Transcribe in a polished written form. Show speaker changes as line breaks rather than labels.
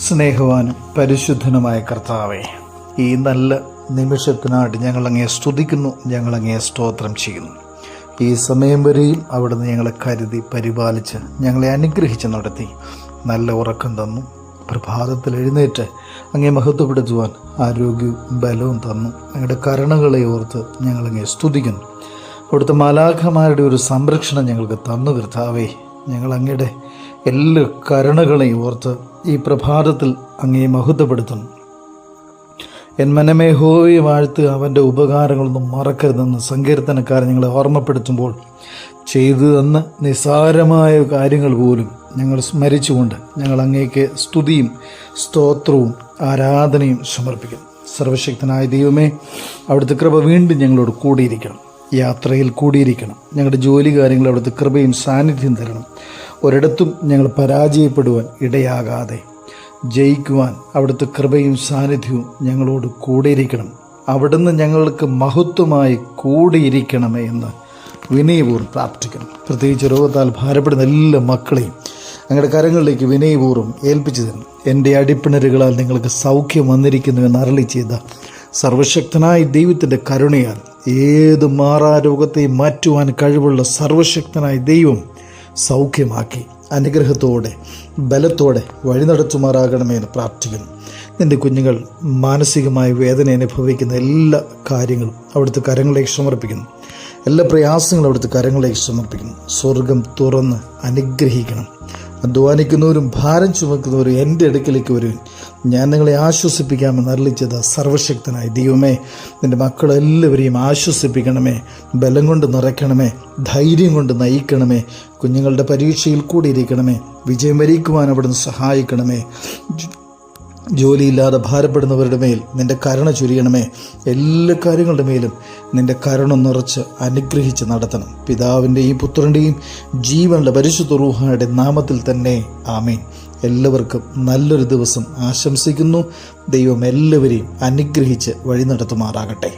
സ്നേഹവാനും പരിശുദ്ധനുമായ കർത്താവേ, ഈ നല്ല നിമിഷത്തിനായിട്ട് ഞങ്ങളങ്ങയെ സ്തുതിക്കുന്നു, ഞങ്ങളങ്ങയെ സ്തോത്രം ചെയ്യുന്നു. ഈ സമയം വരെയും അവിടുന്ന് ഞങ്ങളെ കരുതി പരിപാലിച്ച് ഞങ്ങളെ അനുഗ്രഹിച്ച് നടത്തി നല്ല ഉറക്കം തന്നു. പ്രഭാതത്തിൽ എഴുന്നേറ്റ് അങ്ങേ മഹത്വപ്പെടുത്തുവാൻ ആരോഗ്യവും ബലവും തന്നു. ഞങ്ങളുടെ കരുണകളെ ഓർത്ത് ഞങ്ങളങ്ങേ സ്തുതിക്കുന്നു. അവിടുത്തെ മാലാഖമാരുടെ ഒരു സംരക്ഷണം ഞങ്ങൾക്ക് തന്നു. കർത്താവേ, ഞങ്ങൾ അങ്ങയുടെ എല്ലാ കരുണകളെയും ഓർത്ത് ഈ പ്രഭാതത്തിൽ അങ്ങേ മഹത്വപ്പെടുത്തുന്നു. എൻ മനമേ യഹോവയെ വാഴ്ത്തുക, അവൻ്റെ ഉപകാരങ്ങളൊന്നും മറക്കരുതെന്ന് സങ്കീർത്തനക്കാരൻ ഞങ്ങളെ ഓർമ്മപ്പെടുത്തുമ്പോൾ ചെയ്തു തന്ന നിസ്സാരമായ കാര്യങ്ങൾ പോലും ഞങ്ങൾ സ്മരിച്ചുകൊണ്ട് ഞങ്ങൾ അങ്ങേക്ക് സ്തുതിയും സ്തോത്രവും ആരാധനയും സമർപ്പിക്കുന്നു. സർവശക്തനായ ദൈവമേ, അവിടുത്തെ കൃപ വീണ്ടും ഞങ്ങളോട് കൂടിയിരിക്കണം. യാത്രയിൽ കൂടിയിരിക്കണം. ഞങ്ങളുടെ ജോലി കാര്യങ്ങൾ അവിടുത്തെ കൃപയും സാന്നിധ്യം തരണം. ഒരിടത്തും ഞങ്ങൾ പരാജയപ്പെടുവാൻ ഇടയാകാതെ ജയിക്കുവാൻ അവിടുത്തെ കൃപയും സാന്നിധ്യവും ഞങ്ങളോട് കൂടിയിരിക്കണം. അവിടുന്ന് ഞങ്ങൾക്ക് മഹത്വമായി കൂടിയിരിക്കണമേ എന്ന് വിനയപൂർവ്വം പ്രാർത്ഥിക്കണം. പ്രത്യേകിച്ച് രോഗത്താൽ ഭാരപ്പെടുന്ന എല്ലാ മക്കളെയും ഞങ്ങളുടെ കരങ്ങളിലേക്ക് വിനയപൂർവ്വം ഏൽപ്പിച്ചു തരണം. എൻ്റെ അടിപ്പിണരുകളാൽ നിങ്ങൾക്ക് സൗഖ്യം വന്നിരിക്കുന്നുവെന്ന് അരുളി ചെയ്ത സർവശക്തനായ ദൈവത്തിൻ്റെ കരുണയാൽ ഏത് മാറാരോഗത്തെയും മാറ്റുവാൻ കഴിവുള്ള സർവശക്തനായ ദൈവം സൗഖ്യമാക്കി അനുഗ്രഹത്തോടെ ബലത്തോടെ വഴി നടത്തുമാറാകണമേ എന്ന് പ്രാർത്ഥിക്കുന്നു. നിൻ്റെ കുഞ്ഞുങ്ങൾ മാനസികമായ വേദന അനുഭവിക്കുന്ന എല്ലാ കാര്യങ്ങളും അവിടുത്തെ കരങ്ങളിലേക്ക് സമർപ്പിക്കുന്നു. എല്ലാ പ്രയാസങ്ങളും അവിടുത്തെ കരങ്ങളിലേക്ക് സമർപ്പിക്കുന്നു. സ്വർഗം തുറന്ന് അനുഗ്രഹിക്കണം. അധ്വാനിക്കുന്നവരും ഭാരം ചുമക്കുന്നവരും എൻ്റെ അടുക്കലേക്ക് വരുവിൻ, ഞാൻ നിങ്ങളെ ആശ്വസിപ്പിക്കാമെന്ന് അരുളിച്ചത് സർവശക്തനായ ദൈവമേ, നിൻ്റെ മക്കളെല്ലാവരെയും ആശ്വസിപ്പിക്കണമേ, ബലം കൊണ്ട് നിറയ്ക്കണമേ, ധൈര്യം കൊണ്ട് നയിക്കണമേ, കുഞ്ഞുങ്ങളുടെ പരീക്ഷയിൽ കൂടിയിരിക്കണമേ, വിജയം വരിക്കുവാൻ അവിടുന്ന് സഹായിക്കണമേ. ജോലിയില്ലാതെ ഭാരപ്പെടുന്നവരുടെ മേൽ നിൻ്റെ കരുണ ചൊരിയണമേ. എല്ലാ കാര്യങ്ങളുടെ മേലും നിൻ്റെ കരുണ നിറച്ച് അനുഗ്രഹിച്ച് നടത്തണം. പിതാവിൻ്റെയും പുത്രൻ്റെയും ജീവനുള്ള പരിശുദ്ധ റൂഹായുടെ നാമത്തിൽ തന്നെ ആമേൻ. എല്ലാവർക്കും നല്ലൊരു ദിവസം ആശംസിക്കുന്നു. ദൈവം എല്ലാവരെയും അനുഗ്രഹിച്ച് വഴി നടത്തുമാറാകട്ടെ.